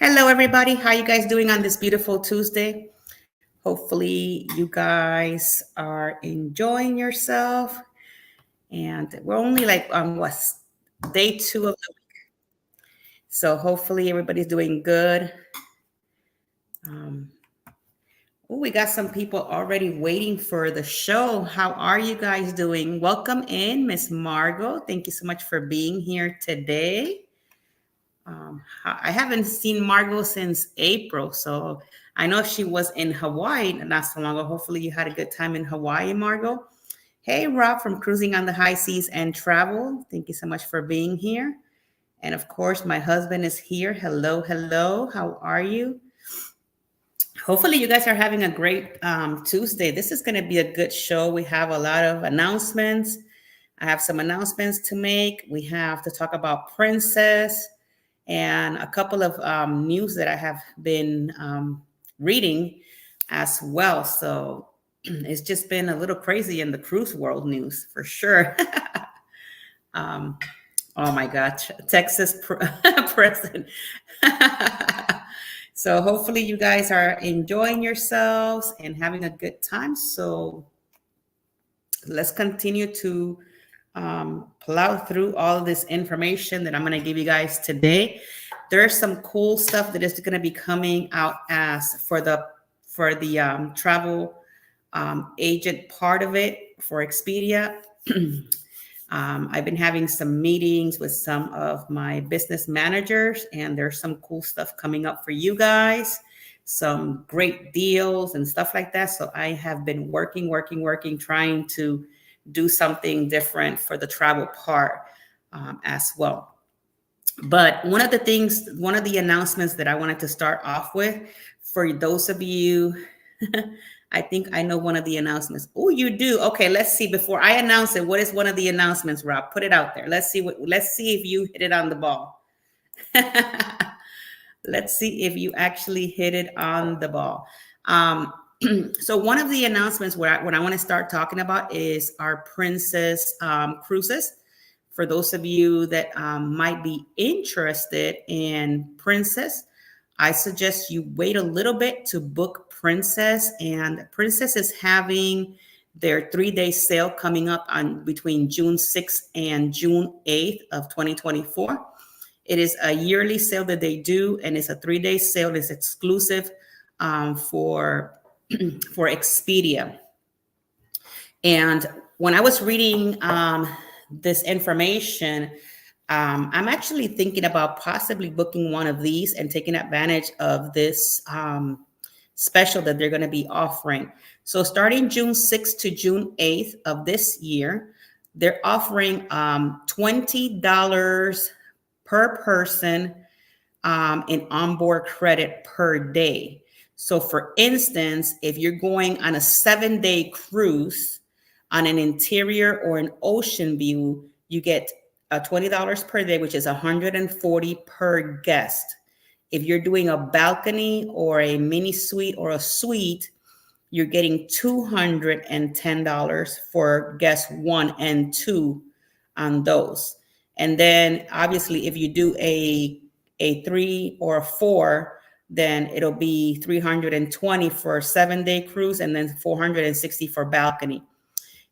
Hello, everybody. How you guys doing on this beautiful Tuesday? Hopefully, you guys are enjoying yourself. And we're only like on day two of the week. So hopefully everybody's doing good. Um, we got some people already waiting for the show. How are you guys doing? Welcome in, Miss Margot. Thank you so much for being here today. I haven't seen Margot since April, so I know she was in Hawaii not so long ago. Hopefully, you had a good time in Hawaii, Margot. Hey, Rob from Cruising on the High Seas and Travel. Thank you so much for being here. And of course, my husband is here. Hello, hello. How are you? Hopefully, you guys are having a great Tuesday. This is going to be a good show. We have a lot of announcements. I have some announcements to make. We have to talk about Princess and a couple of news that I have been reading as well. So it's just been a little crazy in the cruise world news for sure. um, oh my God, Texas president. So hopefully you guys are enjoying yourselves and having a good time. So let's continue to plow through all this information that I'm going to give you guys today. There's some cool stuff that is going to be coming out as for the travel agent part of it for Expedia. I've been having some meetings with some of my business managers, and there's some cool stuff coming up for you guys, some great deals and stuff like that. So I have been working, trying to do something different for the travel part as well. But one of the announcements that I wanted to start off with for those of you, I think I know one of the announcements. Oh, you do? Okay, let's see. Before I announce it, what is one of the announcements, Rob? Put it out there. Let's see if you hit it on the ball. Let's see if you actually hit it on the ball. So one of the announcements what I want to start talking about is our Princess cruises. For those of you that might be interested in Princess, I suggest you wait a little bit to book Princess. And Princess is having their 3-day sale coming up on between June 6th and June 8th of 2024. It is a yearly sale that they do, and it's a 3-day sale. It's exclusive for Expedia. And when I was reading this information, I'm actually thinking about possibly booking one of these and taking advantage of this special that they're going to be offering. So starting June 6th to June 8th of this year, they're offering $20 per person in onboard credit per day. So for instance, if you're going on a 7-day cruise on an interior or an ocean view, you get $20 per day, which is $140 per guest. If you're doing a balcony or a mini suite or a suite, you're getting $210 for guest 1 and 2 on those. And then obviously if you do a 3 or a 4, then it'll be $320 for a 7-day cruise and then $460 for balcony.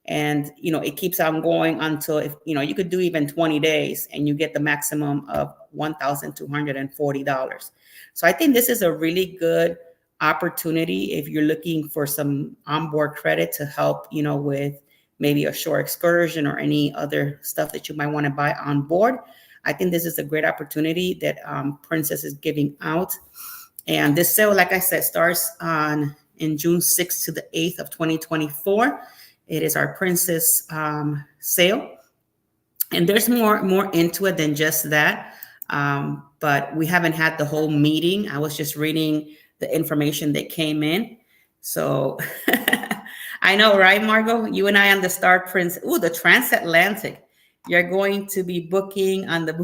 And it keeps on going until, if you could do even 20 days and you get the maximum of $1,240. So I think this is a really good opportunity if you're looking for some onboard credit to help with maybe a shore excursion or any other stuff that you might want to buy on board. I think this is a great opportunity that Princess is giving out. And this sale, like I said, starts in June 6th to the 8th of 2024. It is our Princess sale. And there's more into it than just that. But we haven't had the whole meeting. I was just reading the information that came in. So I know, right, Margot? You and I on the Star Prince. Ooh, the transatlantic. You're going to be booking on the.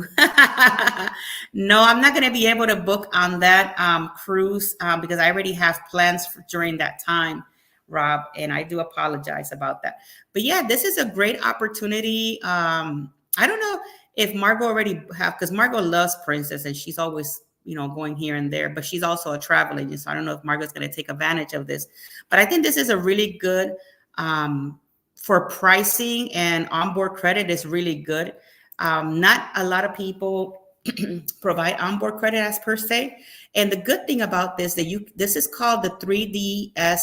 No, I'm not going to be able to book on that cruise because I already have plans during that time, Rob, and I do apologize about that. But yeah, this is a great opportunity. I don't know if Margot already have, because Margot loves Princess and she's always going here and there, but she's also a travel agent. So I don't know if Margot's going to take advantage of this, but I think this is a really good, for pricing and onboard credit is really good. Not a lot of people provide onboard credit as per se. And the good thing about this, this is called the 3DS.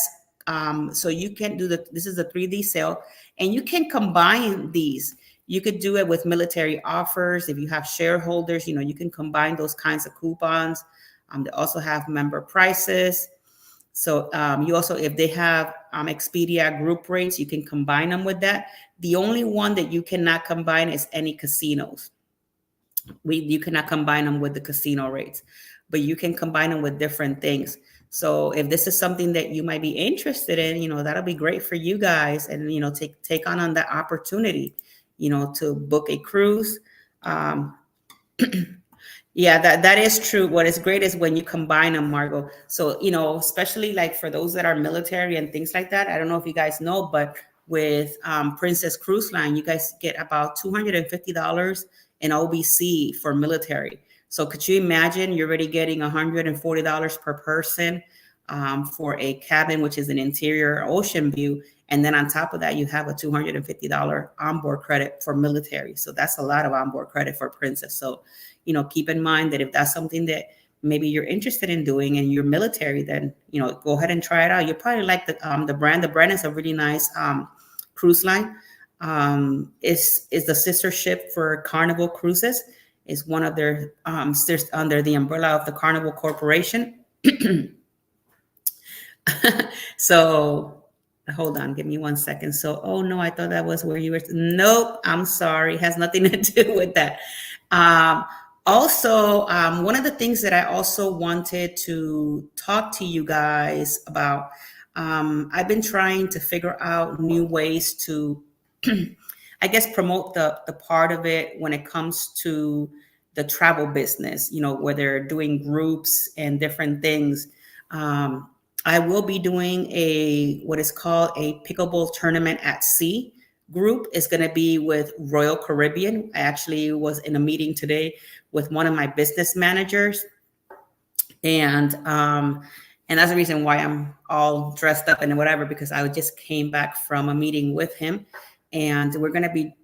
So you can do this is a 3D sale, and you can combine these. You could do it with military offers. If you have shareholders, you can combine those kinds of coupons. They also have member prices. So you also, if they have Expedia group rates, you can combine them with that. The only one that you cannot combine is any casinos. You cannot combine them with the casino rates, but you can combine them with different things. So if this is something that you might be interested in, that'll be great for you guys, and take on that opportunity, to book a cruise. Yeah, that is true. What is great is when you combine them, Margot. So, especially like for those that are military and things like that. I don't know if you guys know, but with Princess Cruise Line, you guys get about $250 in OBC for military. So could you imagine you're already getting $140 per person for a cabin, which is an interior ocean view. And then on top of that, you have a $250 onboard credit for military. So that's a lot of onboard credit for Princess. So, keep in mind that if that's something that maybe you're interested in doing and you're military, then, go ahead and try it out. You'll probably like the brand. The brand is a really nice cruise line. Is the sister ship for Carnival Cruises. Is one of their under the umbrella of the Carnival Corporation. So hold on, give me 1 second. So, oh no, I thought that was where you were. Nope, I'm sorry. It has nothing to do with that. Also, one of the things that I also wanted to talk to you guys about, I've been trying to figure out new ways to, I guess, promote the part of it when it comes to the travel business, where they're doing groups and different things. I will be doing what is called a pickleball tournament at sea group. Is going to be with Royal Caribbean. I actually was in a meeting today with one of my business managers, and that's the reason why I'm all dressed up and whatever, because I just came back from a meeting with him, and we're going to be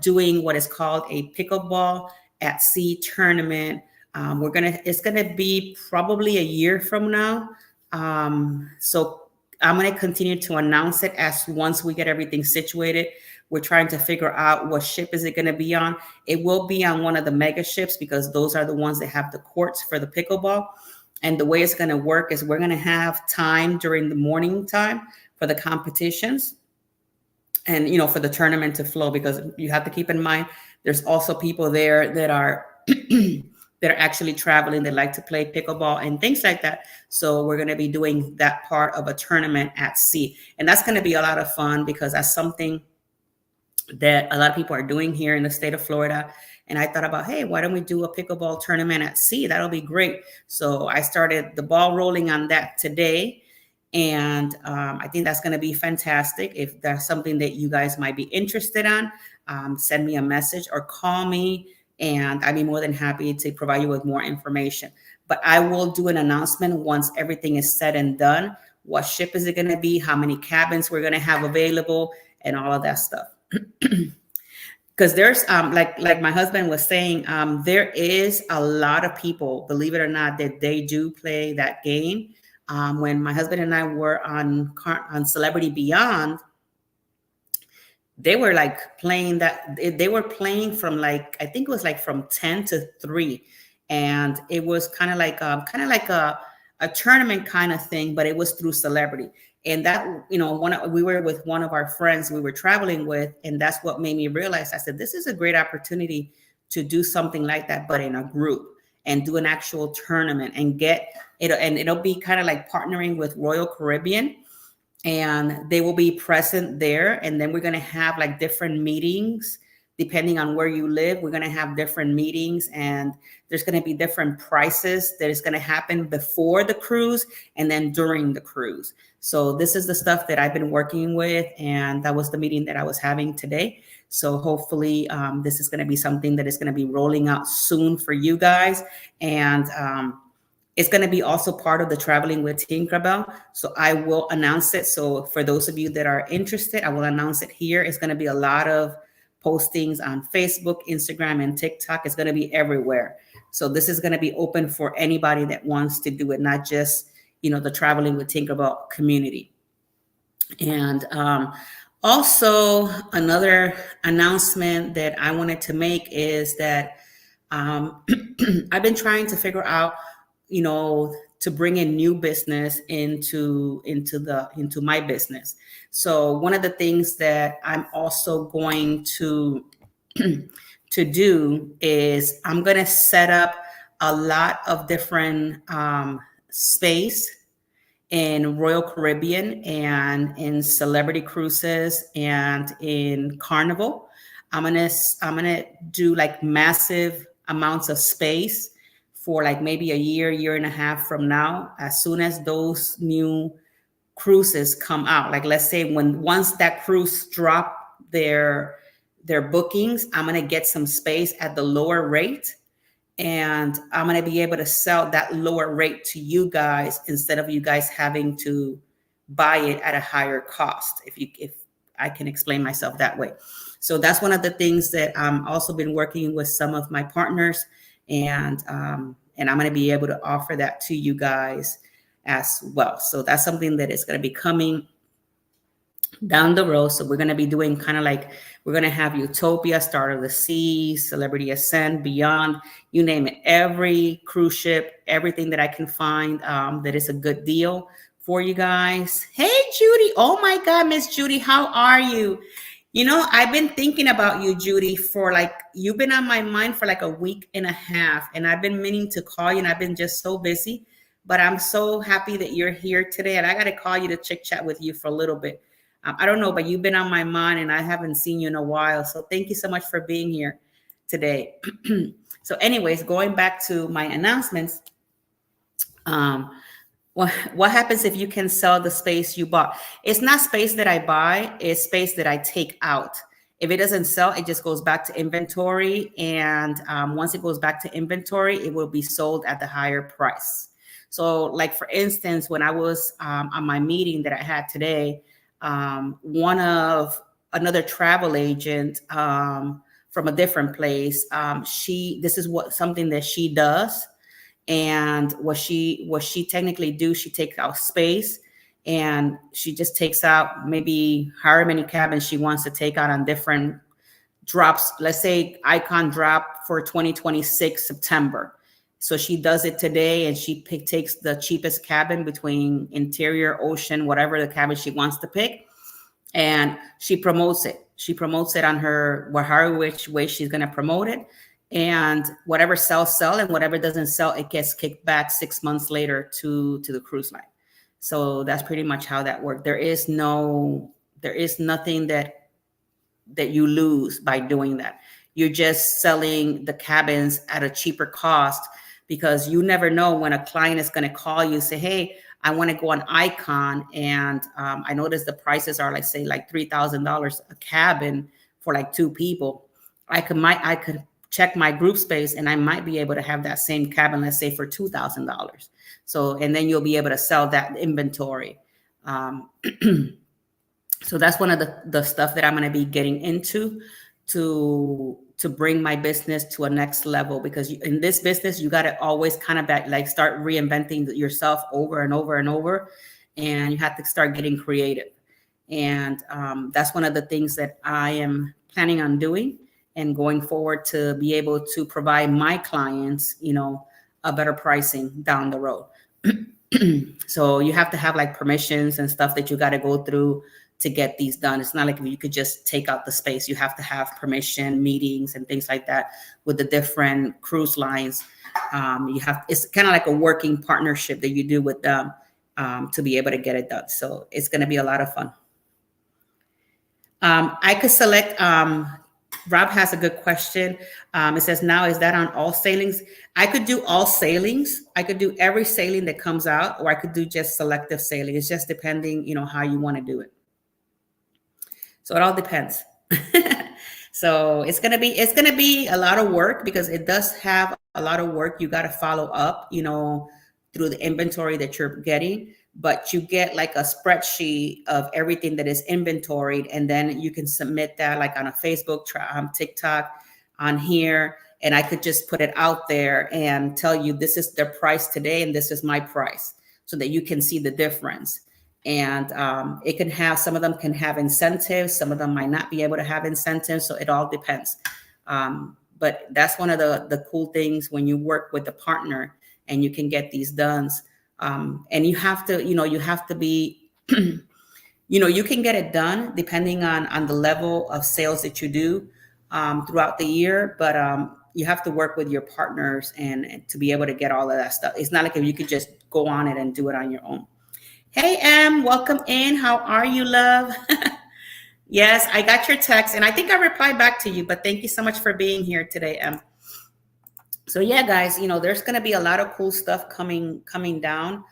doing what is called a pickleball at sea tournament. It's going to be probably a year from now. So I'm going to continue to announce it as once we get everything situated. We're trying to figure out what ship is it going to be on. It will be on one of the mega ships, because those are the ones that have the courts for the pickleball. And the way it's going to work is we're going to have time during the morning time for the competitions and, for the tournament to flow, because you have to keep in mind, there's also people there that are that are actually traveling, that like to play pickleball and things like that. So we're going to be doing that part of a tournament at sea. And that's going to be a lot of fun, because that's something that a lot of people are doing here in the state of Florida. And I thought about, hey, why don't we do a pickleball tournament at sea? That'll be great. So I started the ball rolling on that today. And I think that's going to be fantastic. If that's something that you guys might be interested in, send me a message or call me, and I'd be more than happy to provide you with more information. But I will do an announcement once everything is said and done. What ship is it going to be? How many cabins we're going to have available, and all of that stuff. Because there's like my husband was saying, there is a lot of people, believe it or not, that they do play that game. When my husband and I were on Celebrity Beyond, they were like playing that. They were playing from I think it was from 10 to 3, and it was kind of like a tournament kind of thing, but it was through Celebrity. And that, we were with one of our friends we were traveling with, and that's what made me realize. I said, this is a great opportunity to do something like that, but in a group, and do an actual tournament and get it. And it'll be kind of like partnering with Royal Caribbean, and they will be present there. And then we're going to have different meetings depending on where you live, we're going to have different meetings, and there's going to be different prices that is going to happen before the cruise and then during the cruise. So this is the stuff that I've been working with, and that was the meeting that I was having today. So hopefully this is going to be something that is going to be rolling out soon for you guys. And it's going to be also part of the Traveling with Tinkerbell. So I will announce it. So for those of you that are interested, I will announce it here. It's going to be a lot of postings on Facebook, Instagram, and TikTok. It's going to be everywhere. So this is going to be open for anybody that wants to do it, not just, the Traveling with Tinkerbell community. And also another announcement that I wanted to make is that I've been trying to figure out, to bring in new business into my business. So one of the things that I'm also going to do is I'm going to set up a lot of different space in Royal Caribbean and in Celebrity Cruises and in Carnival. I'm gonna do like massive amounts of space for like maybe a year and a half from now. As soon as those new cruises come out, like let's say once that cruise drop their bookings, I'm gonna get some space at the lower rate. And I'm going to be able to sell that lower rate to you guys instead of you guys having to buy it at a higher cost, if I can explain myself that way. So that's one of the things that I'm also been working with some of my partners, and I'm going to be able to offer that to you guys as well. So that's something that is going to be coming down the road. So we're going to be doing kind of like, we're going to have Utopia, Star of the Seas, Celebrity Ascend, Beyond, you name it, every cruise ship, everything that I can find that is a good deal for you guys. Hey, Judy. Oh my God, Miss Judy, how are you? I've been thinking about you, Judy, you've been on my mind for like a week and a half, and I've been meaning to call you, and I've been just so busy, but I'm so happy that you're here today, and I got to call you to chit chat with you for a little bit. I don't know, but you've been on my mind, and I haven't seen you in a while. So thank you so much for being here today. So anyways, going back to my announcements, what happens if you can sell the space you bought? It's not space that I buy, it's space that I take out. If it doesn't sell, it just goes back to inventory. And once it goes back to inventory, it will be sold at the higher price. So like, for instance, when I was on my meeting that I had today, one of another travel agent from a different place, this is something that she does. And what she technically do, she takes out space, and she just takes out maybe however many cabins she wants to take out on different drops. Let's say Icon drop for 2026 September. So she does it today, and she takes the cheapest cabin between interior, ocean, whatever the cabin she wants to pick, and she promotes it. She promotes it on which way she's going to promote it. And whatever sells, and whatever doesn't sell, it gets kicked back 6 months later to the cruise line. So that's pretty much how that works. There is nothing that you lose by doing that. You're just selling the cabins at a cheaper cost, because you never know when a client is going to call you and say, hey, I want to go on Icon, and I noticed the prices are like $3,000 a cabin for like 2 people. I could check my group space, and I might be able to have that same cabin, let's say, for $2,000. So, and then you'll be able to sell that inventory. So that's one of the stuff that I'm going to be getting into to bring my business to a next level, because in this business, you got to always kind of start reinventing yourself over and over and over, and you have to start getting creative. And that's one of the things that I am planning on doing, and going forward, to be able to provide my clients, a better pricing down the road. So you have to have like permissions and stuff that you got to go through to get these done. It's not like you could just take out the space. You have to have permission, meetings, and things like that with the different cruise lines. It's kind of like a working partnership that you do with them to be able to get it done. So it's going to be a lot of fun. I could select Rob has a good question. It says, now, is that on all sailings? I could do all sailings. I could do every sailing that comes out, or I could do just selective sailing. It's just depending, how you want to do it. So it all depends. So it's gonna be a lot of work, because it does have a lot of work. You got to follow up, through the inventory that you're getting, but you get like a spreadsheet of everything that is inventoried, and then you can submit that like on a Facebook, TikTok, on here, and I could just put it out there and tell you this is their price today and this is my price, so that you can see the difference. And it can have, some of them can have incentives, some of them might not be able to have incentives, so it all depends. But that's one of the cool things when you work with a partner and you can get these done. And you have to, you have to be, you can get it done depending on the level of sales that you do throughout the year, but you have to work with your partners and to be able to get all of that stuff. It's not like if you could just go on it and do it on your own. Hey, Em, welcome in. How are you, love? Yes, I got your text, and I think I replied back to you, but thank you so much for being here today, Em. So yeah, guys, there's going to be a lot of cool stuff coming down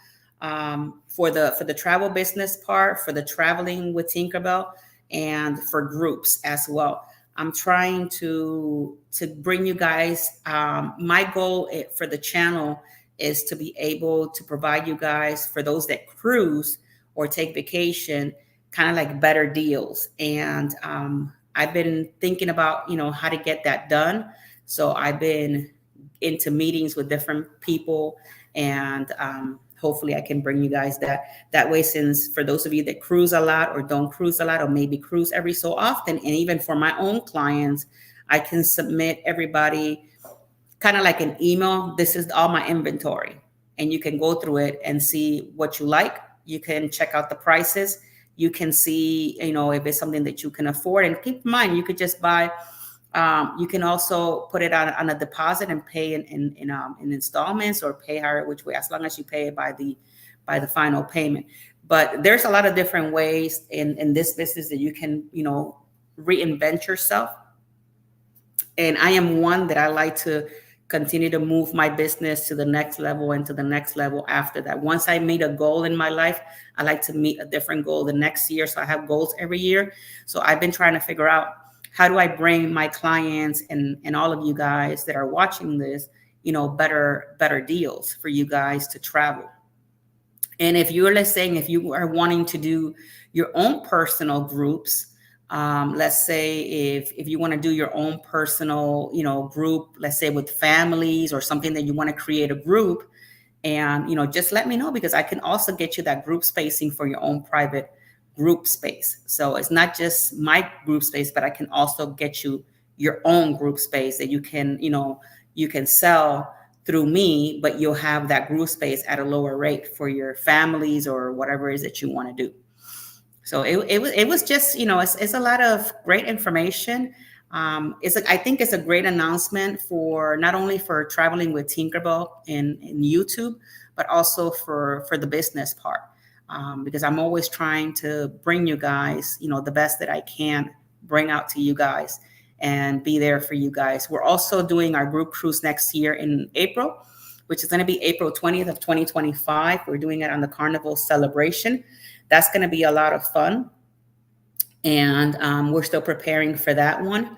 for the travel business part, for the traveling with Tinkerbell, and for groups as well. I'm trying to bring you guys. My goal for the channel is to be able to provide you guys, for those that cruise or take vacation, kind of like better deals. And I've been thinking about, how to get that done. So I've been into meetings with different people, and hopefully I can bring you guys that way, since for those of you that cruise a lot or don't cruise a lot, or maybe cruise every so often, and even for my own clients, I can submit everybody kind of like an email. This is all my inventory, and you can go through it and see what you like. You can check out the prices. You can see, if it's something that you can afford. And keep in mind, you could just buy. You can also put it on a deposit and pay in installments, or pay which way, as long as you pay it by the final payment. But there's a lot of different ways in this business that you can, reinvent yourself. And I am one that I like to continue to move my business to the next level and to the next level after that. Once I meet a goal in my life, I like to meet a different goal the next year. So I have goals every year. So I've been trying to figure out, how do I bring my clients and all of you guys that are watching this, better deals for you guys to travel. And if you're, let's say, if you are wanting to do your own personal groups, let's say if you want to do your own personal, group, let's say with families or something, that you want to create a group, and, just let me know, because I can also get you that group spacing for your own private group space. So it's not just my group space, but I can also get you your own group space that you can, you can sell through me, but you'll have that group space at a lower rate for your families or whatever it is that you want to do. So it was just, it's a lot of great information. I think it's a great announcement for not only for traveling with Tinkerbell in YouTube, but also for the business part. Because I'm always trying to bring you guys, the best that I can bring out to you guys and be there for you guys. We're also doing our group cruise next year in April, which is going to be April 20th of 2025. We're doing it on the Carnival Celebration. That's going to be a lot of fun. And we're still preparing for that one.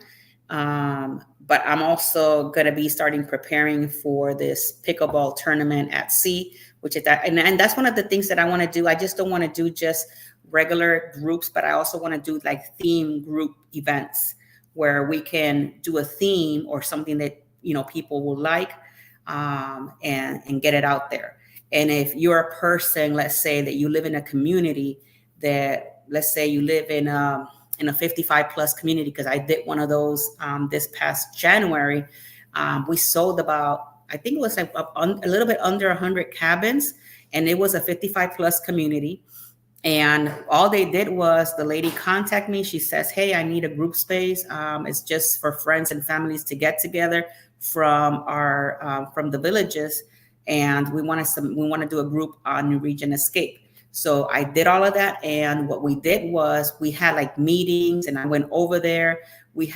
But I'm also going to be preparing for this pickleball tournament at sea, which is that. And that's one of the things that I want to do. I just don't want to do just regular groups, but I also want to do like theme group events where we can do a theme or something that, people will like, and get it out there. And if you're a person, let's say that you live in a community that, let's say you live in a 55 plus community, because I did one of those this past January. We sold about, I think it was like a little bit under 100 cabins, and it was a 55 plus community. And all they did was, the lady contacted me. She says, hey, I need a group space. It's just for friends and families to get together from the villages. And we want to do a group on New Regent Escape. So I did all of that. And what we did was we had like meetings, and I went over there. We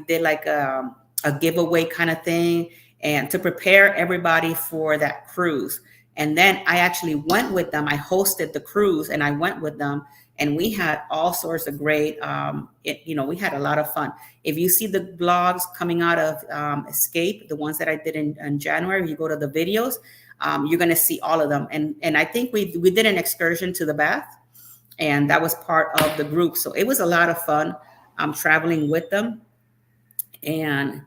did like a giveaway kind of thing, and to prepare everybody for that cruise. And then I actually went with them. I hosted the cruise and I went with them, and we had all sorts of great, we had a lot of fun. If you see the blogs coming out of Escape, the ones that I did in January, you go to the videos, you're going to see all of them. And I think we did an excursion to the bath, and that was part of the group. So it was a lot of fun traveling with them. And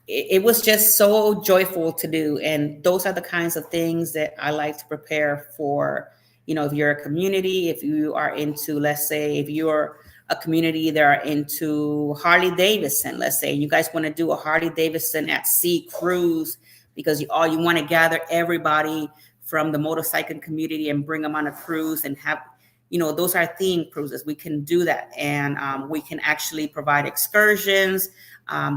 it was just so joyful to do. And those are the kinds of things that I like to prepare for. If you're a community, if you are into, let's say, if you're a community that are into Harley Davidson, let's say you guys want to do a Harley Davidson at sea cruise, because you want to gather everybody from the motorcycle community and bring them on a cruise and have, those are themed cruises. We can do that. And we can actually provide excursions.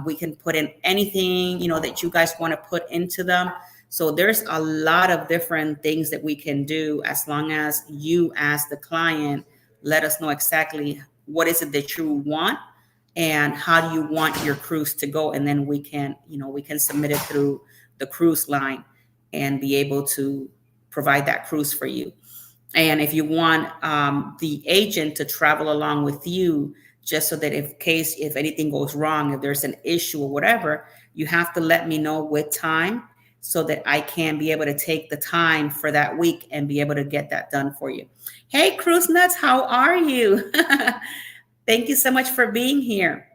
We can put in anything, that you guys want to put into them. So there's a lot of different things that we can do, as long as you, as the client, let us know exactly what is it that you want and how do you want your cruise to go. And then we can submit it through the cruise line and be able to provide that cruise for you. And if you want the agent to travel along with you, just so that if anything goes wrong, if there's an issue or whatever, you have to let me know with time, so that I can be able to take the time for that week and be able to get that done for you. Hey, Cruise Nuts, how are you? Thank you so much for being here.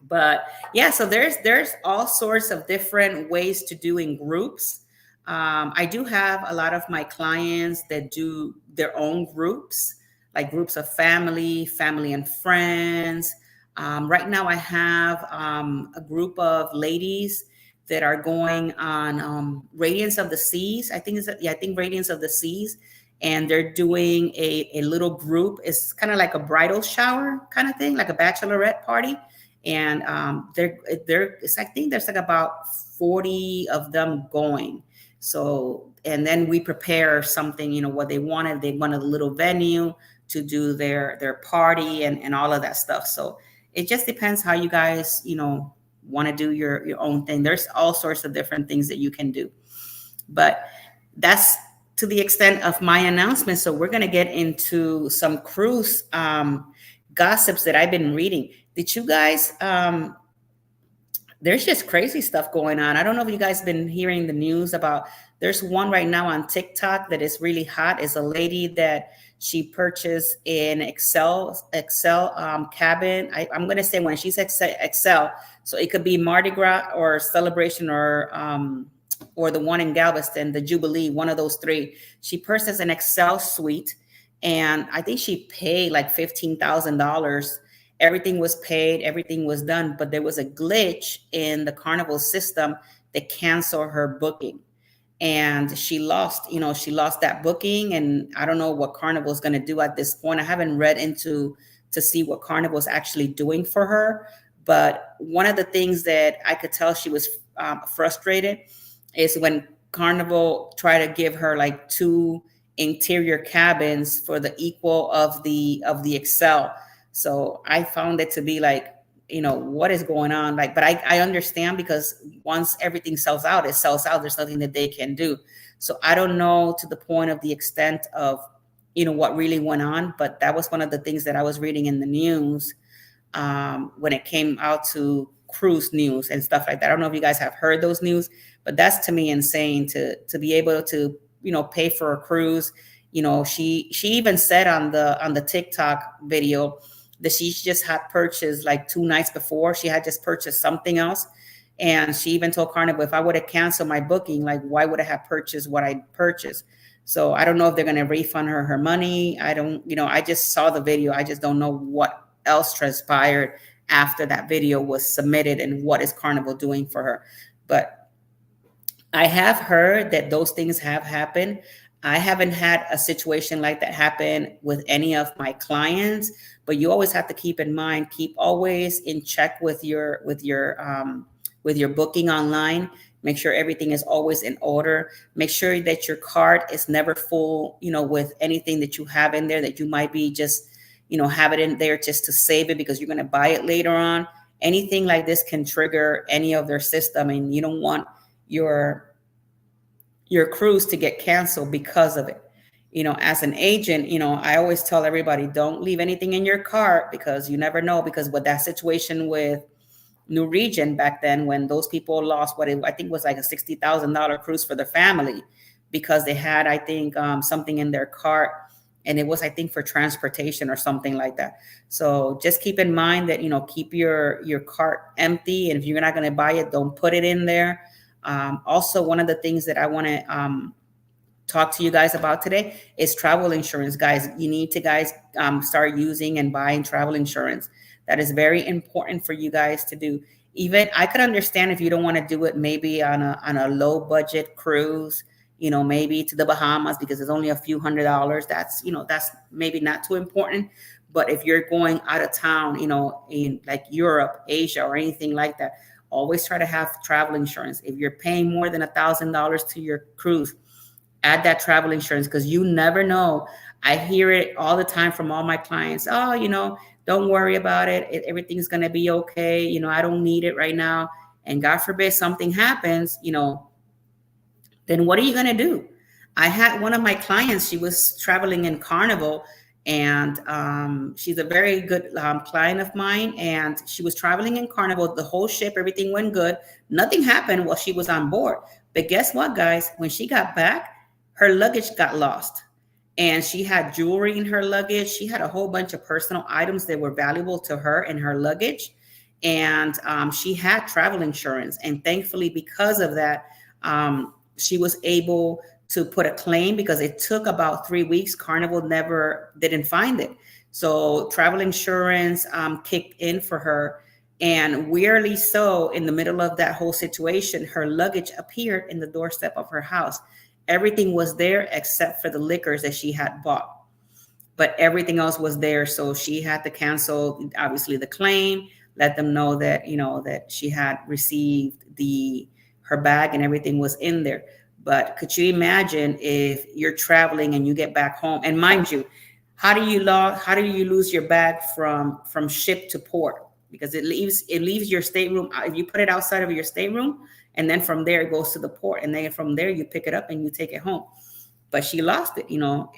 But yeah, so there's all sorts of different ways to do in groups. I do have a lot of my clients that do their own groups, like groups of family and friends. Right now I have a group of ladies that are going on Radiance of the Seas. I think Radiance of the Seas. And they're doing a little group. It's kind of like a bridal shower kind of thing, like a bachelorette party. And I think there's like about 40 of them going. So, and then we prepare something, what they wanted. They wanted a little venue to do their party and all of that stuff. So it just depends how you guys, want to do your own thing. There's all sorts of different things that you can do. But that's to the extent of my announcement. So we're going to get into some cruise gossips that I've been reading. Did you guys, there's just crazy stuff going on. I don't know if you guys have been hearing the news about, there's one right now on TikTok that is really hot. Is a lady that she purchased an Excel cabin. I'm going to say when she said Excel, so it could be Mardi Gras or Celebration or the one in Galveston, the Jubilee, one of those three. She purchased an Excel suite, and I think she paid like $15,000. Everything was paid, everything was done, but there was a glitch in the Carnival system that canceled her booking. And she lost that booking. And I don't know what Carnival is going to do at this point. I haven't read into to see what Carnival is actually doing for her. But one of the things that I could tell she was frustrated is when Carnival tried to give her like 2 interior cabins for the equal of the Excel. So I found it to be like, what is going on? Like, but I understand, because once everything sells out, it sells out. There's nothing that they can do. So I don't know to the point of the extent of, what really went on. But that was one of the things that I was reading in the news when it came out to cruise news and stuff like that. I don't know if you guys have heard those news, but that's to me insane to be able to, pay for a cruise. She even said on the TikTok video that she just had purchased like 2 nights before. She had just purchased something else. And she even told Carnival, if I would have canceled my booking, like, why would I have purchased what I purchased? So I don't know if they're going to refund her money. I don't, I just saw the video. I just don't know what else transpired after that video was submitted and what is Carnival doing for her. But I have heard that those things have happened. I haven't had a situation like that happen with any of my clients, but you always have to keep in mind, keep always in check with your booking online. Make sure everything is always in order. Make sure that your card is never full, with anything that you have in there that you might be just, have it in there just to save it because you're going to buy it later on. Anything like this can trigger any of their system, and you don't want your cruise to get canceled because of it. As an agent, I always tell everybody, don't leave anything in your cart because you never know. Because with that situation with New Regent back then, when those people lost I think was like a $60,000 cruise for the family because they had, I think, something in their cart, and it was, I think, for transportation or something like that. So just keep in mind that, keep your cart empty, and if you're not going to buy it, don't put it in there. Also, one of the things that I want to talk to you guys about today is travel insurance, guys. You need to start using and buying travel insurance. That is very important for you guys to do. Even I could understand if you don't want to do it maybe on a low budget cruise, maybe to the Bahamas because it's only a few $100s. That's maybe not too important. But if you're going out of town, in like Europe, Asia, or anything like that, always try to have travel insurance. If you're paying more than $1,000 to your cruise, add that travel insurance because you never know. I hear it all the time from all my clients. Oh, don't worry about it. Everything's going to be okay. I don't need it right now. And God forbid something happens, then what are you going to do? I had one of my clients, she was traveling in Carnival, and she's a very good client of mine. And she was traveling in Carnival, the whole ship, everything went good. Nothing happened while she was on board. But guess what, guys? When she got back, her luggage got lost. And she had jewelry in her luggage. She had a whole bunch of personal items that were valuable to her in her luggage. And she had travel insurance. And thankfully, because of that, she was able to put a claim because it took about 3 weeks. Carnival didn't find it. So travel insurance kicked in for her. And weirdly so, in the middle of that whole situation, her luggage appeared in the doorstep of her house. Everything was there except for the liquors that she had bought, but everything else was there. So she had to cancel, obviously, the claim, let them know that, that she had received her bag and everything was in there. But could you imagine if you're traveling and you get back home? And mind you, how do you lose your bag from ship to port? Because it leaves your stateroom. If you put it outside of your stateroom, and then from there it goes to the port, and then from there you pick it up and you take it home. But she lost it,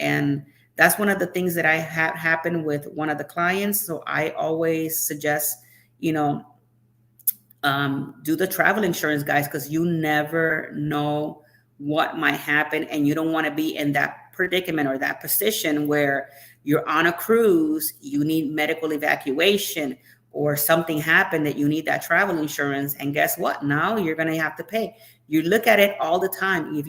and that's one of the things that I had happen with one of the clients. So I always suggest, do the travel insurance, guys, because you never know what might happen, and you don't want to be in that predicament or that position where you're on a cruise, you need medical evacuation, or something happened that you need that travel insurance. And guess what? Now you're going to have to pay. You look at it all the time. If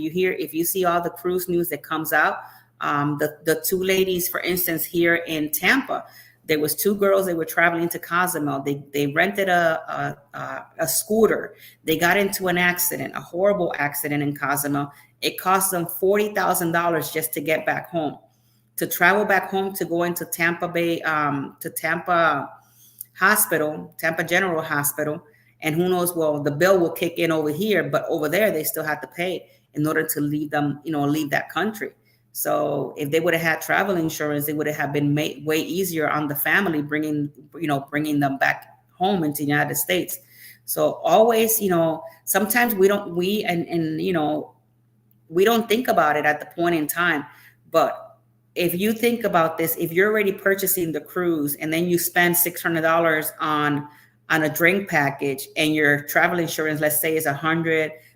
you see all the cruise news that comes out, the two ladies, for instance, here in Tampa, there was two girls that were traveling to Cozumel. They rented a scooter. They got into an accident, a horrible accident in Cozumel. It cost them $40,000 just to get back home, to travel back home, to go into Tampa Bay, to Tampa Hospital, Tampa General Hospital. And who knows, well, the bill will kick in over here, but over there, they still have to pay in order to leave that country. So if they would have had travel insurance, it would have been way easier on the family bringing them back home into the United States. So always, sometimes we don't think about it at the point in time. But if you think about this, if you're already purchasing the cruise and then you spend $600 on a drink package, and your travel insurance, let's say, is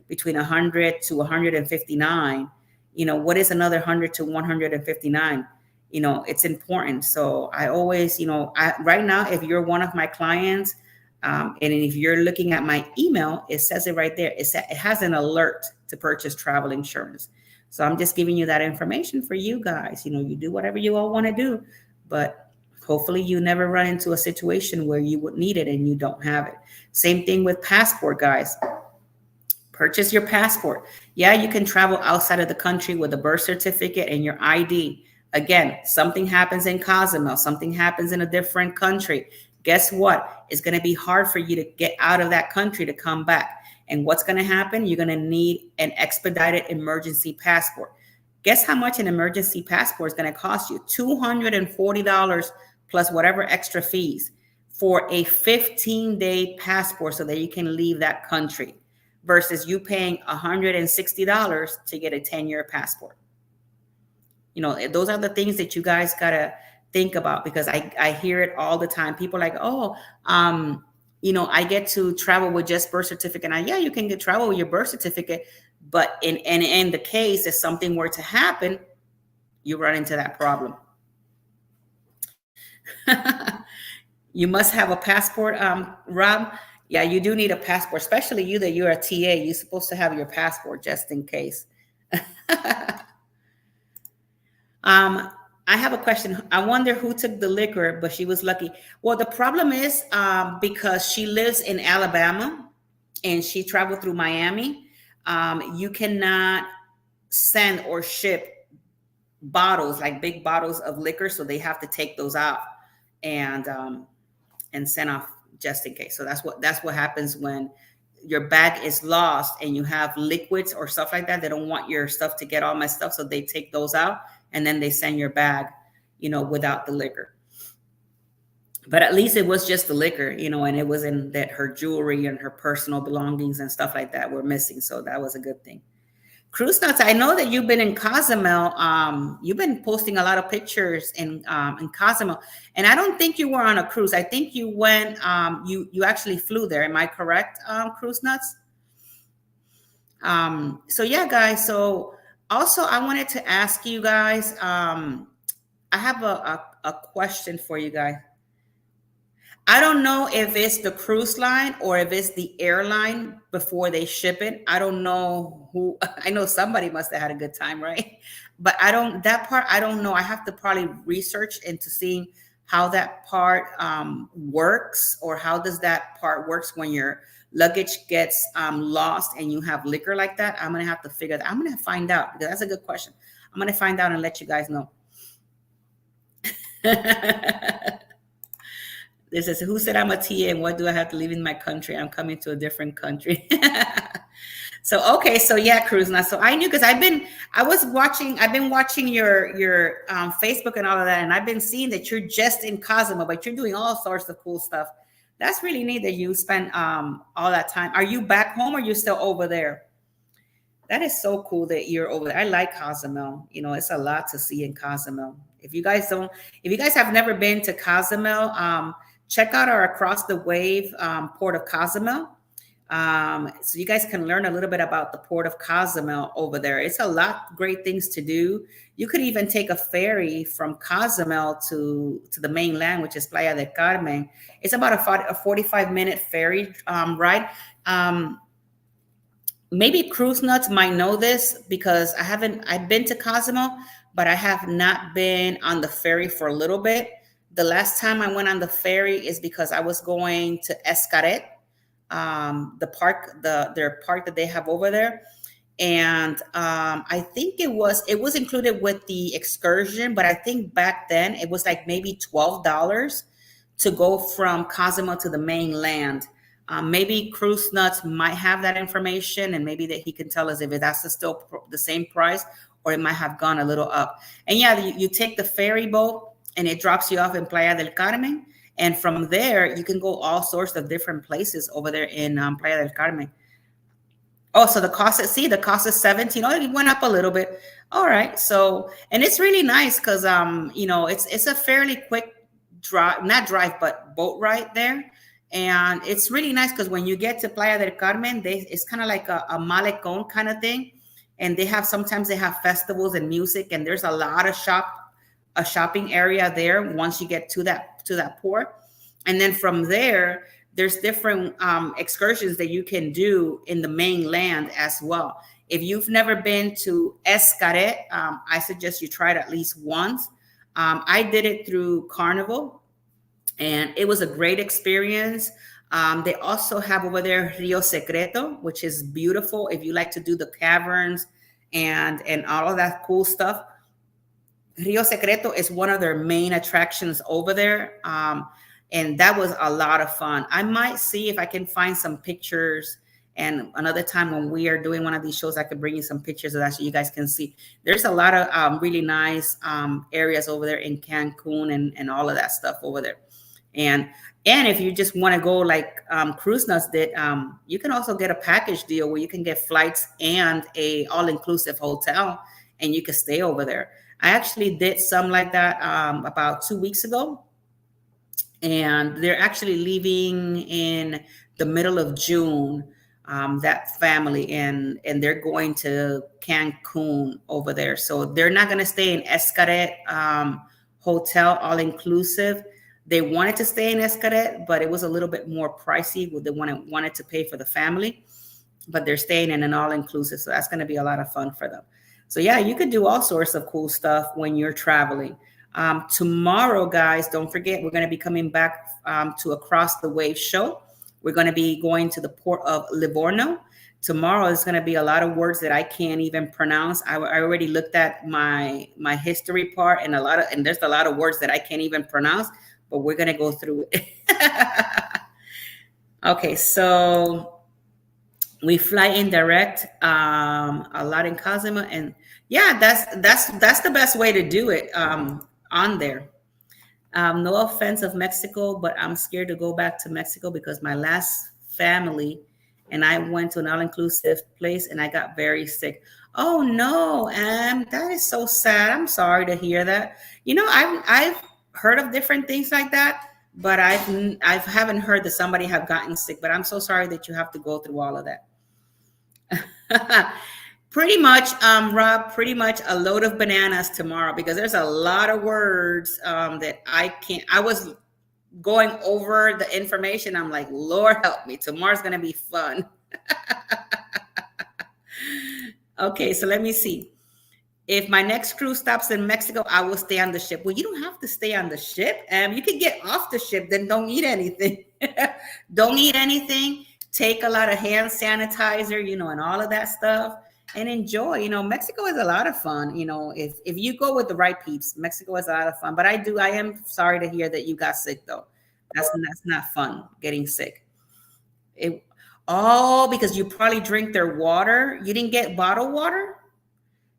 between $100 to $159, what is another $100 to $159? It's important. So I always, right now, if you're one of my clients, and if you're looking at my email, it says it right there. It has an alert to purchase travel insurance. So I'm just giving you that information for you guys. You do whatever you all want to do, but hopefully you never run into a situation where you would need it and you don't have it. Same thing with passport, guys. Purchase your passport. Yeah, you can travel outside of the country with a birth certificate and your ID. Again, something happens in Cozumel, something happens in a different country. Guess what? It's going to be hard for you to get out of that country to come back. And what's going to happen? You're going to need an expedited emergency passport. Guess how much an emergency passport is going to cost you? $240 plus whatever extra fees for a 15-day passport so that you can leave that country, versus you paying $160 to get a 10-year passport. You know, those are the things that you guys got to think about, because I hear it all the time. People are like, oh, you know, I get to travel with just birth certificate. And yeah, you can get travel with your birth certificate, but in the case if something were to happen, you run into that problem. You must have a passport, Rob. Yeah, you do need a passport, especially you that you're a TA. You're supposed to have your passport just in case. I have a question. I wonder who took the liquor, but she was lucky. Well, the problem is because she lives in Alabama and she traveled through Miami, you cannot send or ship bottles, like big bottles of liquor. So they have to take those out and send off just in case. So that's what happens when your bag is lost and you have liquids or stuff like that. They don't want your stuff to get all messed up, so they take those out and then they send your bag, you know, without the liquor. But at least it was just the liquor, you know, and it wasn't that her jewelry and her personal belongings and stuff like that were missing. So that was a good thing. Cruise Nuts, I know that you've been in Cozumel. You've been posting a lot of pictures in Cozumel, and I don't think you were on a cruise. I think you went, you actually flew there. Am I correct, Cruise Nuts? So yeah, guys. So also, I wanted to ask you guys. I have a question for you guys. I don't know if it's the cruise line or if it's the airline before they ship it. I don't know who. I know somebody must have had a good time, right? But that part, I don't know. I have to probably research into seeing how that part works, or how does that part works when your luggage gets lost and you have liquor like that. I'm going to have to figure that. I'm going to find out, because that's a good question. I'm going to find out and let you guys know. This is who said I'm a TA and what do I have to leave in my country? I'm coming to a different country. So, okay. So yeah, Cruise Nuts. So I knew, because I've been watching your Facebook and all of that. And I've been seeing that you're just in Cozumel, but you're doing all sorts of cool stuff. That's really neat that you spent all that time. Are you back home or are you still over there? That is so cool that you're over there. I like Cozumel. You know, it's a lot to see in Cozumel. If you guys have never been to Cozumel, check out our Across the Wave Port of Cozumel. So you guys can learn a little bit about the Port of Cozumel over there. It's a lot of great things to do. You could even take a ferry from Cozumel to the mainland, which is Playa del Carmen. It's about a 45-minute ferry ride. Maybe Cruise Nuts might know this, because I've been to Cozumel, but I have not been on the ferry for a little bit. The last time I went on the ferry is because I was going to Xcaret, the park, their park that they have over there. And I think it was included with the excursion, but I think back then it was like maybe $12 to go from Cozumel to the mainland. Maybe Cruise Nuts might have that information, and maybe that he can tell us if that's still the same price, or it might have gone a little up. And yeah, you take the ferry boat and it drops you off in Playa del Carmen. And from there, you can go all sorts of different places over there in Playa del Carmen. Oh, so the cost is $17. Oh, it went up a little bit. All right. So, and it's really nice because, you know, it's a fairly quick but boat ride there. And it's really nice because when you get to Playa del Carmen, it's kind of like a malecón kind of thing. And sometimes they have festivals and music, and there's a lot of shopping area there once you get to that port. And then from there, there's different excursions that you can do in the mainland as well. If you've never been to Xcaret, I suggest you try it at least once. I did it through Carnival, and it was a great experience. They also have over there Rio Secreto, which is beautiful if you like to do the caverns and all of that cool stuff. Rio Secreto is one of their main attractions over there. And that was a lot of fun. I might see if I can find some pictures And another time when we are doing one of these shows, I could bring you some pictures of that so you guys can see. There's a lot of really nice areas over there in Cancun and all of that stuff over there. And if you just want to go like Cruise Nuts did, you can also get a package deal where you can get flights and a all-inclusive hotel, and you can stay over there. I actually did some like that about 2 weeks ago, and they're actually leaving in the middle of June. That family and they're going to Cancun over there, so they're not going to stay in Xcaret hotel all-inclusive. They wanted to stay in Xcaret, but it was a little bit more pricey. They wanted to pay for the family, but they're staying in an all-inclusive. So that's going to be a lot of fun for them. So yeah, you could do all sorts of cool stuff when you're traveling. Tomorrow, guys, don't forget, we're going to be coming back to Across the Wave show. We're going to be going to the port of Livorno. Tomorrow is going to be a lot of words that I can't even pronounce. I already looked at my history part, and there's a lot of words that I can't even pronounce, but we're going to go through it. Okay, so we fly in direct a lot in Cozumel, and yeah, that's the best way to do it on there. No offense of Mexico, but I'm scared to go back to Mexico because my last family and I went to an all-inclusive place and I got very sick. Oh no, that is so sad. I'm sorry to hear that. You know, I've heard of different things like that, but I haven't heard that somebody have gotten sick. But I'm so sorry that you have to go through all of that. Pretty much, Rob, pretty much a load of bananas tomorrow because there's a lot of words that I can't. I was going over the information. I'm like, Lord help me. Tomorrow's going to be fun. Okay, so let me see. If my next cruise stops in Mexico, I will stay on the ship. Well, you don't have to stay on the ship. You can get off the ship, then don't eat anything. Don't eat anything. Take a lot of hand sanitizer, and all of that stuff. And enjoy. Mexico is a lot of fun. If you go with the right peeps, Mexico is a lot of fun. But I am sorry to hear that you got sick, though. That's not fun, getting sick. Because you probably drink their water. You didn't get bottled water?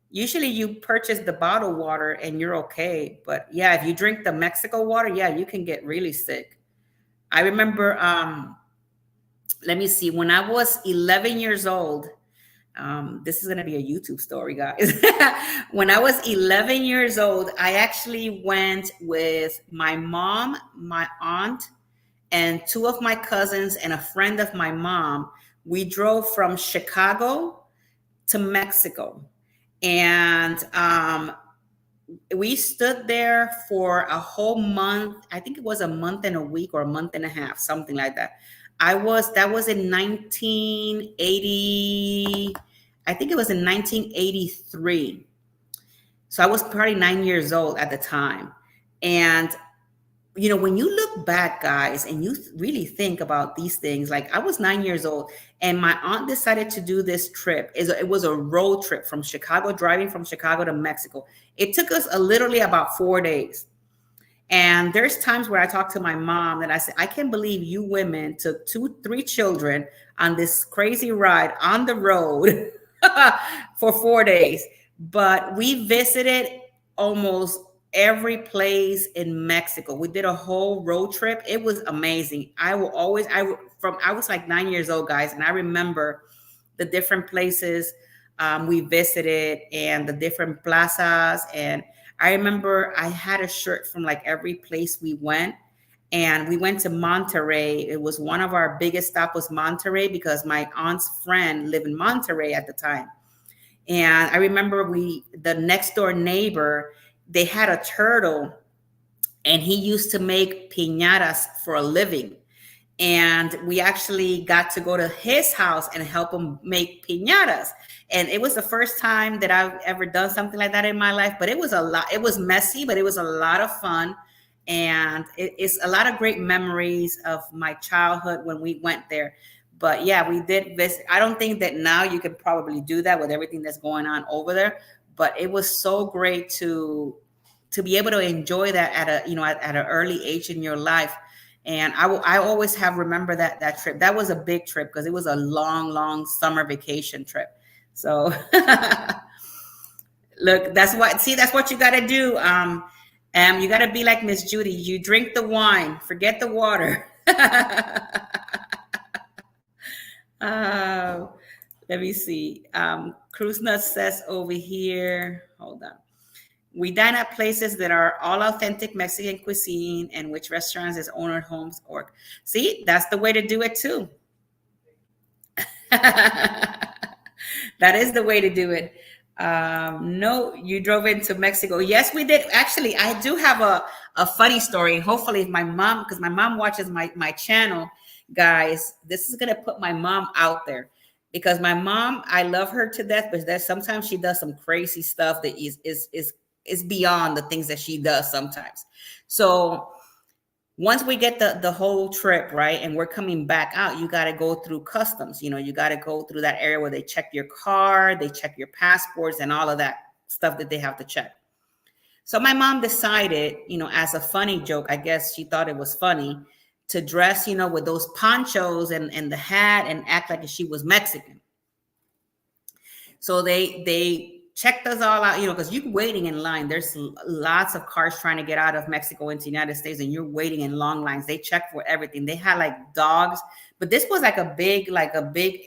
Usually you purchase the bottled water and you're okay. But yeah, if you drink the Mexico water, yeah, you can get really sick. I remember, let me see, when I was 11 years old, this is going to be a YouTube story, guys. When I was 11 years old, I actually went with my mom, my aunt, and two of my cousins and a friend of my mom. We drove from Chicago to Mexico. And we stood there for a whole month. I think it was a month and a week or a month and a half, something like that. That was in 1980. I think it was in 1983. So I was probably 9 years old at the time. And, when you look back, guys, and you really think about these things, like I was 9 years old and my aunt decided to do this trip. It was a road trip from Chicago, driving from Chicago to Mexico. It took us literally about 4 days. And there's times where I talk to my mom and I say, I can't believe you women took 2-3 children on this crazy ride on the road for 4 days. But we visited almost every place in Mexico. We did a whole road trip. It was amazing. I was like 9 years old, guys. And I remember the different places we visited and the different plazas. And I remember I had a shirt from like every place we went. And we went to Monterrey. It was one of our biggest stops was Monterrey because my aunt's friend lived in Monterrey at the time. And I remember the next door neighbor, they had a turtle and he used to make piñatas for a living. And we actually got to go to his house and help him make piñatas. And it was the first time that I've ever done something like that in my life, but it was it was messy, but it was a lot of fun. And it's a lot of great memories of my childhood when we went there. But yeah, we did visit. I don't think that now you can probably do that with everything that's going on over there. But it was so great to be able to enjoy that at an early age in your life. And I always have remember that trip. That was a big trip because it was a long summer vacation trip. So look, that's what you got to do. You got to be like Miss Judy. You drink the wine, forget the water. uh, Let me see. Cruise Nuts says over here, hold on. We dine at places that are all authentic Mexican cuisine and which restaurants is owner homes or see, that's the way to do it too. That is the way to do it. No, you drove into Mexico. Yes, we did. Actually, I do have a funny story. And hopefully if my mom, because my mom watches my channel, guys, this is gonna put my mom out there. Because my mom, I love her to death, but there's sometimes she does some crazy stuff that is beyond the things that she does sometimes. So once we get the whole trip, right, and we're coming back out, you got to go through customs. You got to go through that area where they check your car, they check your passports and all of that stuff that they have to check. So my mom decided, as a funny joke, I guess she thought it was funny to dress, with those ponchos and the hat and act like she was Mexican. So they checked us all out, because you're waiting in line. There's lots of cars trying to get out of Mexico into the United States, and you're waiting in long lines. They check for everything. They had like dogs, but this was like a big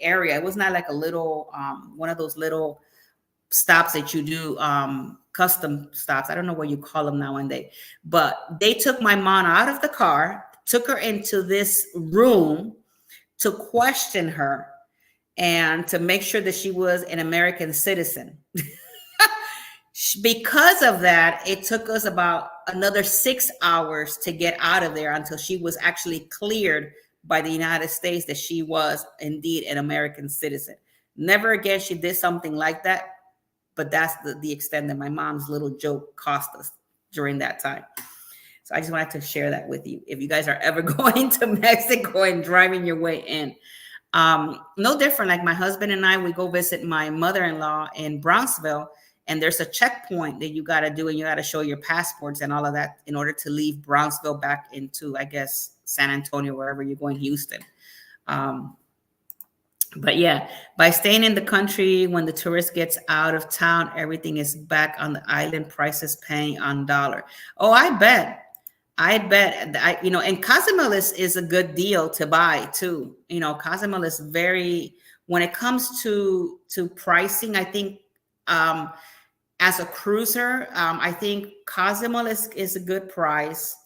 area. It was not like a little, one of those little stops that you do, custom stops. I don't know what you call them nowadays, but they took my mom out of the car, took her into this room to question her and to make sure that she was an American citizen. Because of that, it took us about another 6 hours to get out of there until she was actually cleared by the United States that she was indeed an American citizen. Never again she did something like that, but that's the extent that my mom's little joke cost us during that time. So I just wanted to share that with you. If you guys are ever going to Mexico and driving your way in, no different. Like my husband and I, we go visit my mother-in-law in Brownsville, and there's a checkpoint that you got to do, and you got to show your passports and all of that in order to leave Brownsville back into, I guess, San Antonio, wherever you're going, Houston. But yeah, by staying in the country, when the tourist gets out of town, everything is back on the island, prices paying on dollar. Oh, I bet. And Cozumel is a good deal to buy too. Cozumel is when it comes to pricing, I think, as a cruiser, I think Cozumel is a good price.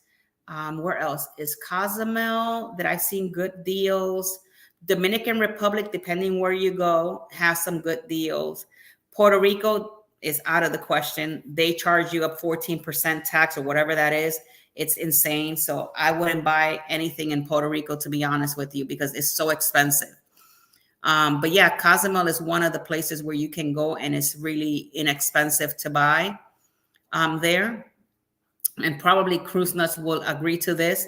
Where else is Cozumel that I've seen good deals? Dominican Republic, depending where you go, has some good deals. Puerto Rico is out of the question. They charge you a 14% tax or whatever that is. It's insane. So I wouldn't buy anything in Puerto Rico, to be honest with you, because it's so expensive. But yeah, Cozumel is one of the places where you can go and it's really inexpensive to buy there. And probably Cruise Nuts will agree to this.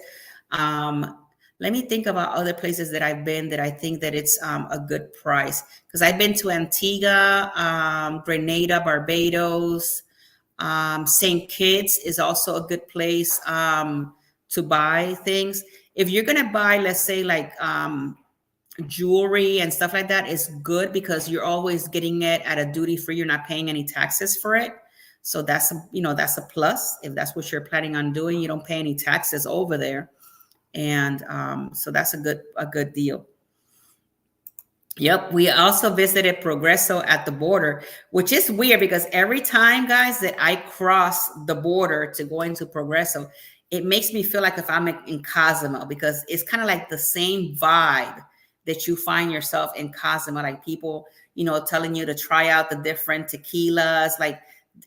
Let me think about other places that I've been that I think that it's a good price. Because I've been to Antigua, Grenada, Barbados. St. Kitts is also a good place to buy things. If you're going to buy, let's say like jewelry and stuff like that, is good because you're always getting it at a duty free. You're not paying any taxes for it. So that's a plus. If that's what you're planning on doing, you don't pay any taxes over there. And so that's a good deal. Yep. We also visited Progreso at the border, which is weird because every time, guys, that I cross the border to go into Progreso, it makes me feel like if I'm in Cozumel, because it's kind of like the same vibe that you find yourself in Cozumel, like people, telling you to try out the different tequilas. Like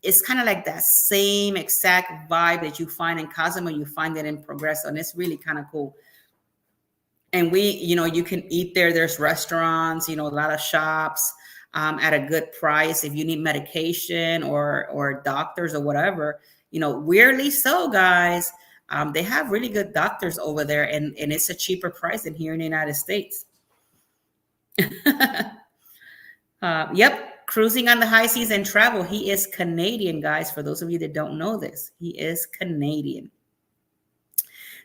it's kind of like that same exact vibe that you find in Cozumel, you find it in Progreso, and it's really kind of cool. And you can eat there. There's restaurants, a lot of shops at a good price. If you need medication or doctors or whatever, weirdly so, guys, they have really good doctors over there, and it's a cheaper price than here in the United States. Yep. Cruising on the high seas and travel. He is Canadian, guys. For those of you that don't know this, he is Canadian.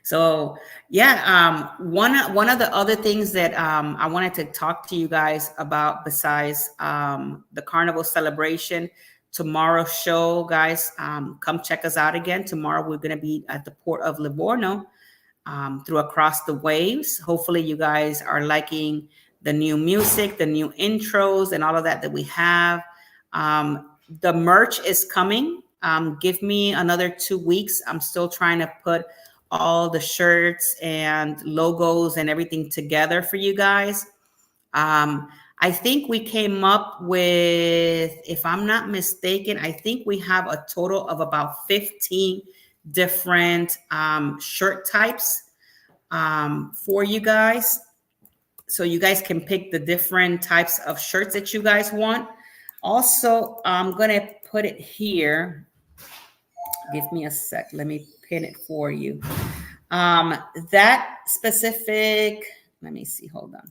So yeah, one of the other things that I wanted to talk to you guys about besides the carnival celebration, tomorrow's show, guys, come check us out again. Tomorrow we're going to be at the port of Livorno through Across the Waves. Hopefully you guys are liking the new music, the new intros, and all of that we have. The merch is coming. Give me another 2 weeks. I'm still trying to put all the shirts and logos and everything together for you guys. I think we came up with, if I'm not mistaken, I think we have a total of about 15 different shirt types for you guys. So you guys can pick the different types of shirts that you guys want. Also, I'm going to put it here. Give me a sec. Let me pin it for you. That specific, let me see, hold on.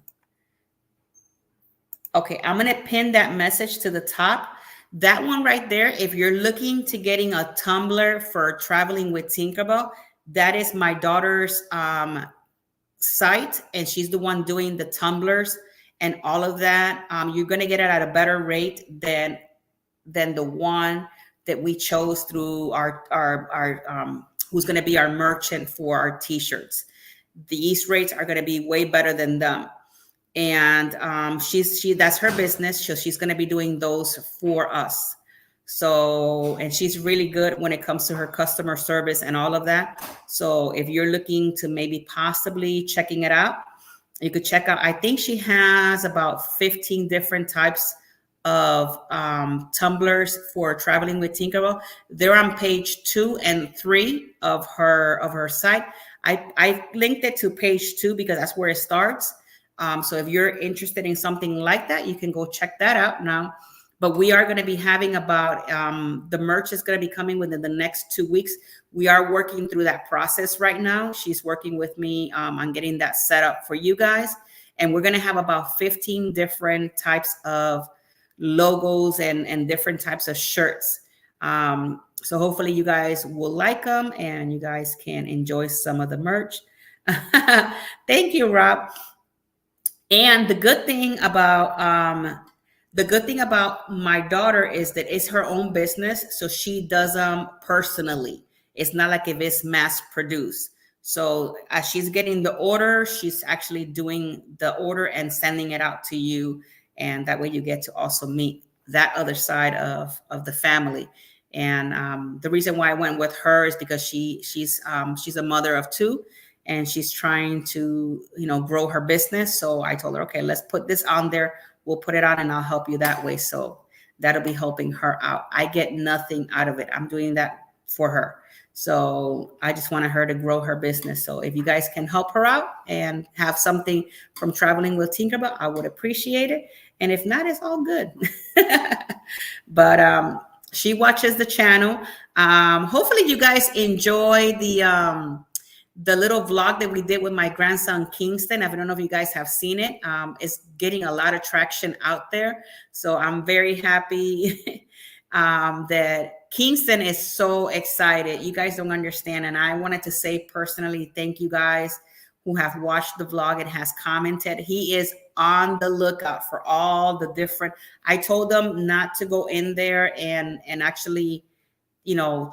Okay, I'm going to pin that message to the top. That one right there, if you're looking to getting a tumbler for traveling with Tinkerbell, that is my daughter's site, and she's the one doing the tumblers and all of that. You're going to get it at a better rate than the one that we chose through our who's going to be our merchant for our t-shirts. These rates are going to be way better than them. And that's her business. So she's going to be doing those for us. So, and she's really good when it comes to her customer service and all of that. So if you're looking to maybe possibly checking it out, you could check out, I think she has about 15 different types of tumblers for traveling with Tinkerbell. They're on page 2 and 3 of her site. I linked it to page 2 because that's where it starts. So if you're interested in something like that, you can go check that out now. But we are going to be having about the merch is going to be coming within the next 2 weeks. We are working through that process right now. She's working with me on getting that set up for you guys. And we're going to have about 15 different types of logos and different types of shirts. So hopefully you guys will like them and you guys can enjoy some of the merch. Thank you, Rob. And the good thing about my daughter is that it's her own business. So she does them personally. It's not like if it's mass produced. So as she's getting the order, she's actually doing the order and sending it out to you. And that way you get to also meet that other side of the family. And the reason why I went with her is because she's a mother of 2. And she's trying to, grow her business. So I told her, okay, let's put this on there. We'll put it on and I'll help you that way. So that'll be helping her out. I get nothing out of it. I'm doing that for her. So I just wanted her to grow her business. So if you guys can help her out and have something from traveling with Tinkerbell, I would appreciate it. And if not, it's all good. But she watches the channel. Hopefully you guys enjoy the little vlog that we did with my grandson, Kingston. I don't know if you guys have seen it. It's getting a lot of traction out there. So I'm very happy that Kingston is so excited. You guys don't understand. And I wanted to say personally, thank you guys who have watched the vlog and has commented. He is on the lookout for all the different, I told them not to go in there and actually,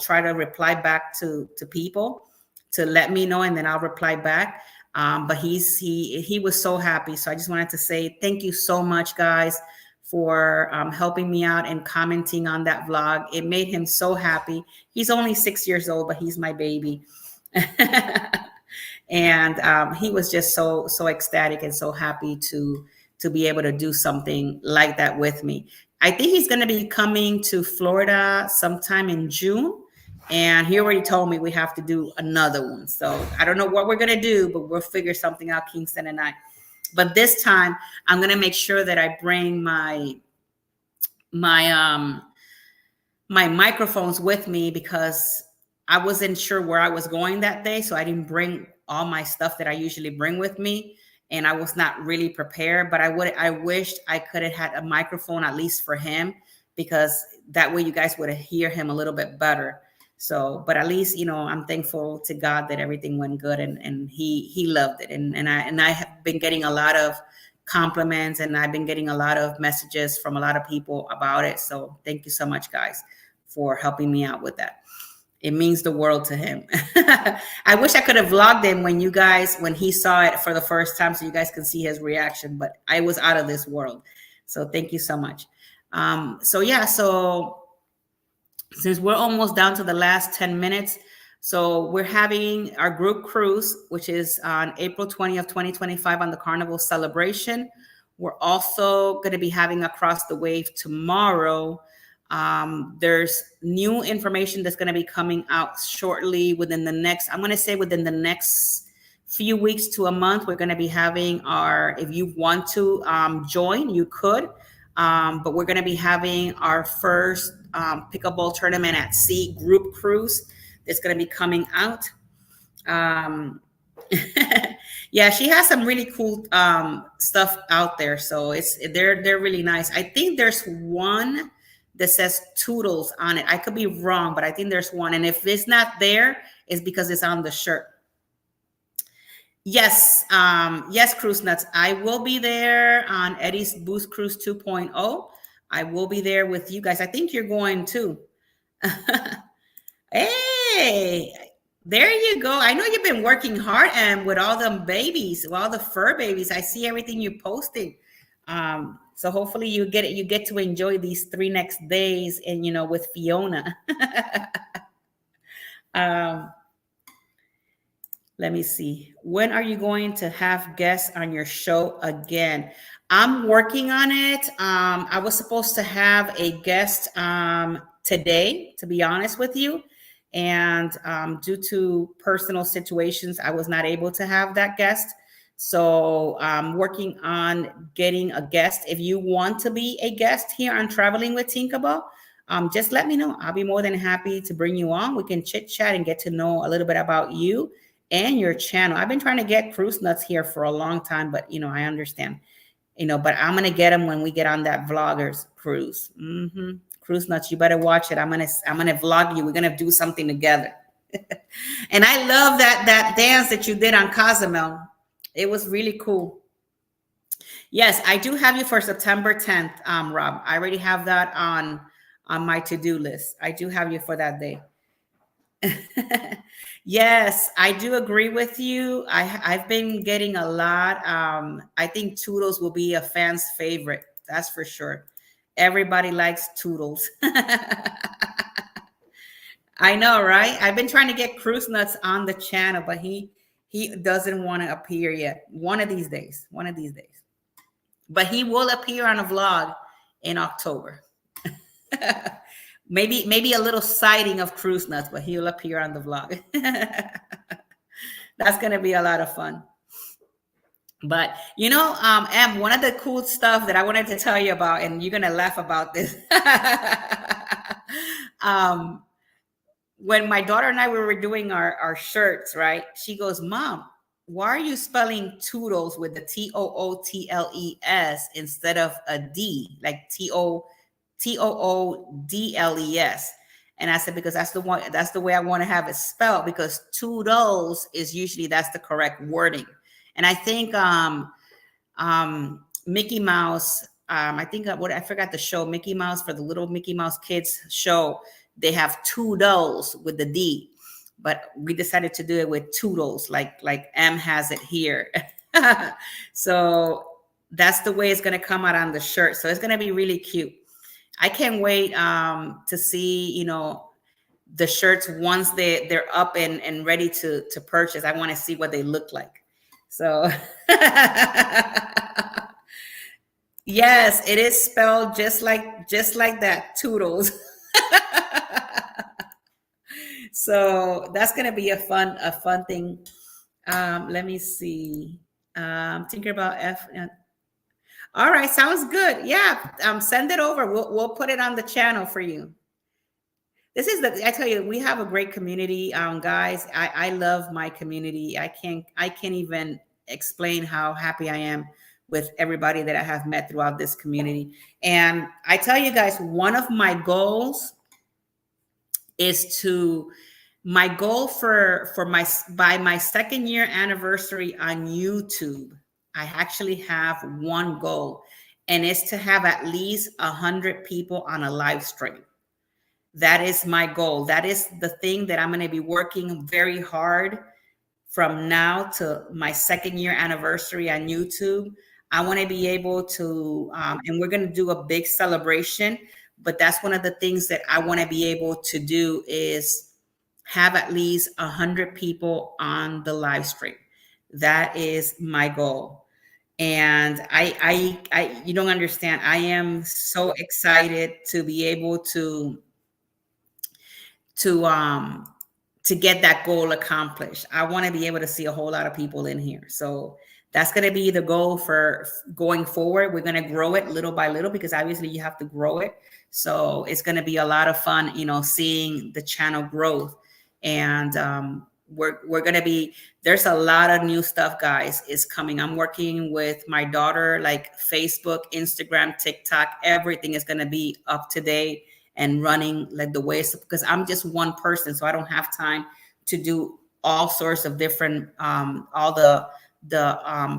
try to reply back to people, to let me know, and then I'll reply back. But he was so happy. So I just wanted to say thank you so much, guys, for helping me out and commenting on that vlog. It made him so happy. He's only 6 years old, but he's my baby. And he was just so ecstatic and so happy to be able to do something like that with me. I think he's going to be coming to Florida sometime in June. And he already told me we have to do another one. So I don't know what we're going to do, but we'll figure something out, Kingston and I. But this time I'm going to make sure that I bring my microphones with me, because I wasn't sure where I was going that day. So I didn't bring all my stuff that I usually bring with me. And I was not really prepared, but I wished I could have had a microphone at least for him, because that way you guys would hear him a little bit better. So, but at least, I'm thankful to God that everything went good, and he loved it. And I have been getting a lot of compliments, and I've been getting a lot of messages from a lot of people about it. So thank you so much, guys, for helping me out with that. It means the world to him. I wish I could have vlogged him when he saw it for the first time, so you guys can see his reaction, but I was out of this world. So thank you so much. So since we're almost down to the last 10 minutes, so we're having our group cruise, which is on April 20th, 2025 on the Carnival Celebration. We're also going to be having Across the Wave tomorrow. There's new information that's going to be coming out shortly within the next few weeks to a month. We're going to be having if you want to join, you could. But we're going to be having our first pickleball tournament at sea group cruise that's going to be coming out. Yeah, she has some really cool stuff out there. So they're really nice. I think there's one that says Toodles on it. I could be wrong, but I think there's one. And if it's not there, it's because it's on the shirt. Yes, Cruise Nuts. I will be there on Eddie's Boost Cruise 2.0. I will be there with you guys. I think you're going too. Hey, there you go. I know you've been working hard and with all the babies, with all the fur babies. I see everything you're posting. So hopefully you get to enjoy these 3 next days and with Fiona. Let me see. When are you going to have guests on your show again? I'm working on it. I was supposed to have a guest today, to be honest with you. And due to personal situations, I was not able to have that guest. So I'm working on getting a guest. If you want to be a guest here on Traveling with Tinkerbell, just let me know. I'll be more than happy to bring you on. We can chit chat and get to know a little bit about you and your channel. I've been trying to get Cruise Nuts here for a long time, but I understand, but I'm going to get them when we get on that vloggers cruise. Cruise Nuts, you better watch it. I'm going to vlog you. We're going to do something together. And I love that dance that you did on Cozumel. It was really cool. Yes, I do have you for September 10th, Rob. I already have that on my to-do list. I do have you for that day. Yes, I do agree with you. I've been getting a lot. I think Toodles will be a fan's favorite. That's for sure. Everybody likes Toodles. I know, right? I've been trying to get Cruise Nuts on the channel, but he doesn't want to appear yet. One of these days. But he will appear on a vlog in October. Maybe a little sighting of Cruise Nuts, but he'll appear on the vlog. That's going to be a lot of fun. But, Em, one of the cool stuff that I wanted to tell you about, and you're going to laugh about this. When my daughter and I were doing our shirts, right? She goes, Mom, why are you spelling Toodles with the Tootles instead of a D, like Toodles? And I said, because that's the way I want to have it spelled, because Toodles is usually that's the correct wording. And I think Mickey Mouse, I forgot the show, Mickey Mouse, for the little Mickey Mouse kids show, they have Toodles with the D, but we decided to do it with Toodles, like M has it here. So that's the way it's going to come out on the shirt. So it's going to be really cute. I can't wait to see, the shirts once they're up and ready to purchase. I want to see what they look like. So yes, it is spelled just like that, Toodles. So that's going to be a fun thing. Let me see. Tinkerbell F. All right, sounds good. Yeah, send it over. We'll put it on the channel for you. I tell you, we have a great community, guys. I love my community. I can't even explain how happy I am with everybody that I have met throughout this community. And I tell you guys, one of my goals is to my goal for my by my second year anniversary on YouTube. I actually have one goal, and it's to have at least 100 people on a live stream. That is my goal. That is the thing that I'm going to be working very hard from now to my second year anniversary on YouTube. I want to be able to, and we're going to do a big celebration, but that's one of the things that I want to be able to do is have at least 100 people on the live stream. That is my goal. And you don't understand. I am so excited to be able to um to get that goal accomplished. I want to be able to see a whole lot of people in here. So that's going to be the goal for going forward. We're going to grow it little by little because obviously you have to grow it. So it's going to be a lot of fun, seeing the channel growth. And we're going to be, there's a lot of new stuff, guys, is coming. I'm working with my daughter, like Facebook, Instagram, TikTok, everything is going to be up to date and running like the way it's, because I'm just one person, so I don't have time to do all sorts of different all the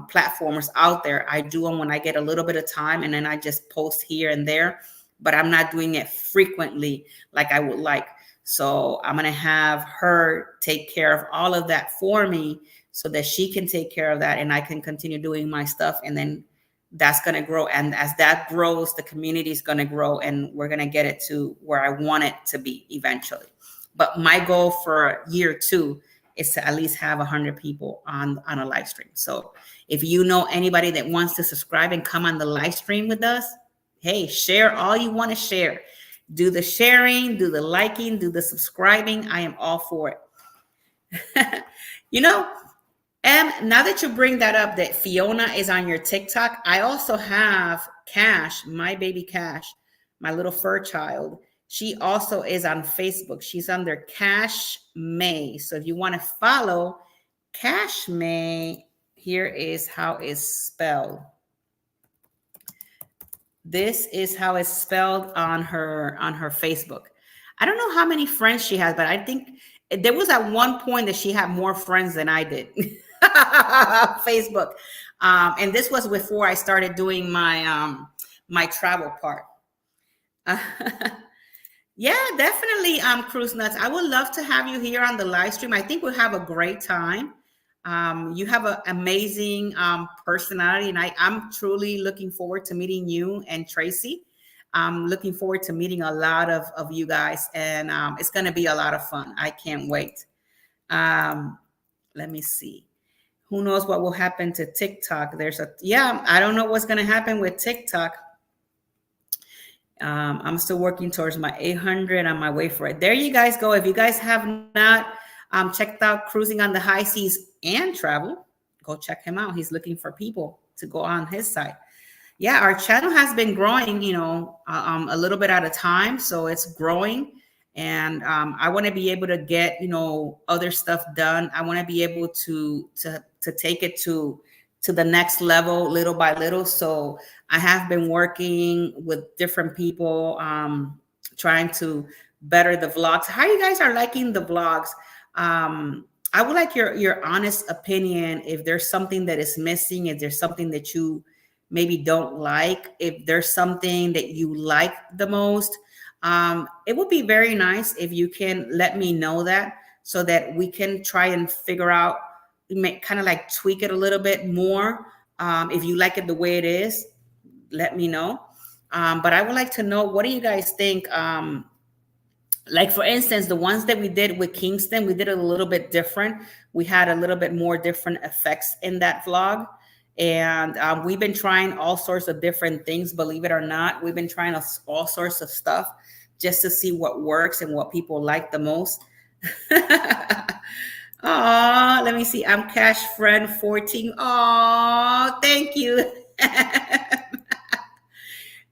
platforms out there. I do them when I get a little bit of time, and then I just post here and there, but I'm not doing it frequently like I would like. So I'm gonna have her take care of all of that for me so that she can take care of that and I can continue doing my stuff, and then that's going to grow. And as that grows, the community is going to grow, and we're going to get it to where I want it to be eventually. But my goal for year 2 is to at least have 100 people on a live stream. So if you know anybody that wants to subscribe and come on the live stream with us, hey, share all you want to share. Do the sharing, do the liking, do the subscribing. I am all for it. And now that you bring that up, that Fiona is on your TikTok, I also have Cash, my baby Cash, my little fur child. She also is on Facebook. She's under Cash May. So if you want to follow Cash May, here is how it's spelled. This is how it's spelled on her Facebook. I don't know how many friends she has, but I think there was at one point that she had more friends than I did. Facebook. And this was before I started doing my my travel part. Yeah, definitely, Cruise Nuts. I would love to have you here on the live stream. I think we'll have a great time. You have an amazing personality, and I'm truly looking forward to meeting you and Tracy. I'm looking forward to meeting a lot of you guys, and it's going to be a lot of fun. I can't wait. Let me see. Who knows what will happen to TikTok? I don't know what's going to happen with TikTok. I'm still working towards my 800 on my way for it. There you guys go. If you guys have not checked out Cruising on the High Seas and Travel, go check him out. He's looking for people to go on his side. Yeah, our channel has been growing, a little bit at a time. So it's growing. And I want to be able to get, other stuff done. I want to be able to take it to the next level, little by little. So I have been working with different people, trying to better the vlogs. How you guys are liking the vlogs? I would like your honest opinion. If there's something that is missing, if there's something that you maybe don't like, if there's something that you like the most, it would be very nice if you can let me know that, so that we can try and figure out, kind of like tweak it a little bit more. If you like it the way it is, let me know. But I would like to know, what do you guys think? Like, for instance, the ones that we did with Kingston, we did it a little bit different. We had a little bit more different effects in that vlog. And we've been trying all sorts of different things, believe it or not. We've been trying all sorts of stuff just to see what works and what people like the most. Oh, let me see. I'm Cash Friend 14. Oh, thank you.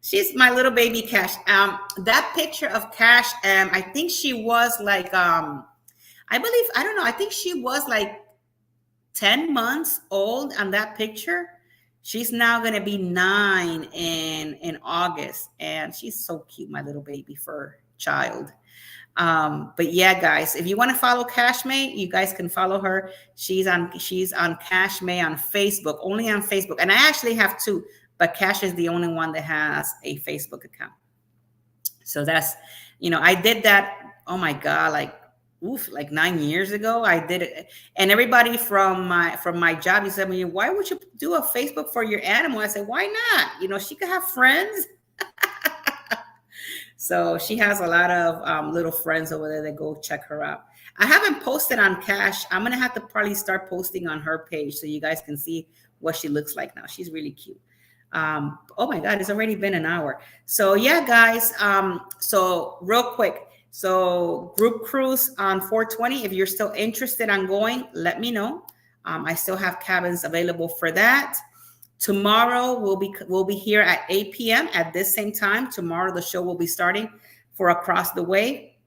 She's my little baby Cash. That picture of Cash, I think she was like, I think she was like 10 months old on that picture. She's now going to be 9 in August, and she's so cute, my little baby fur child. But yeah, guys, if you want to follow Cashmay, you guys can follow her. She's on Cashmay on Facebook, only on Facebook. And I actually have two, but Cash is the only one that has a Facebook account. So that's, I did that. Oh my God, like 9 years ago, I did it. And everybody from my job, you said, why would you do a Facebook for your animal? I said, why not? She could have friends. So she has a lot of little friends over there that go check her out. I haven't posted on Cash. I'm gonna have to probably start posting on her page so you guys can see what she looks like now. She's really cute. Oh my God, it's already been an hour. So yeah, guys. So real quick. So group cruise on 420. If you're still interested on going, let me know. I still have cabins available for that. Tomorrow we'll be here at 8 p.m. at this same time. Tomorrow the show will be starting for Across the Way.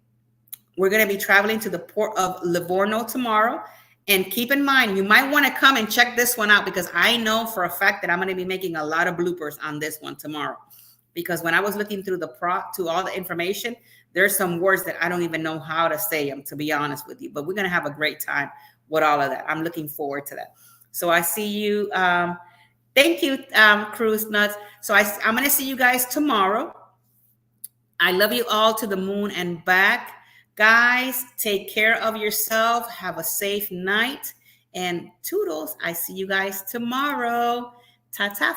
We're going to be traveling to the port of Livorno tomorrow. And keep in mind, you might want to come and check this one out because I know for a fact that I'm going to be making a lot of bloopers on this one tomorrow. Because when I was looking through to all the information, there's some words that I don't even know how to say them, to be honest with you. But we're going to have a great time with all of that. I'm looking forward to that. So I see you. Thank you, Cruise Nuts. So I'm going to see you guys tomorrow. I love you all to the moon and back. Guys, take care of yourself. Have a safe night. And toodles, I see you guys tomorrow. Ta-ta.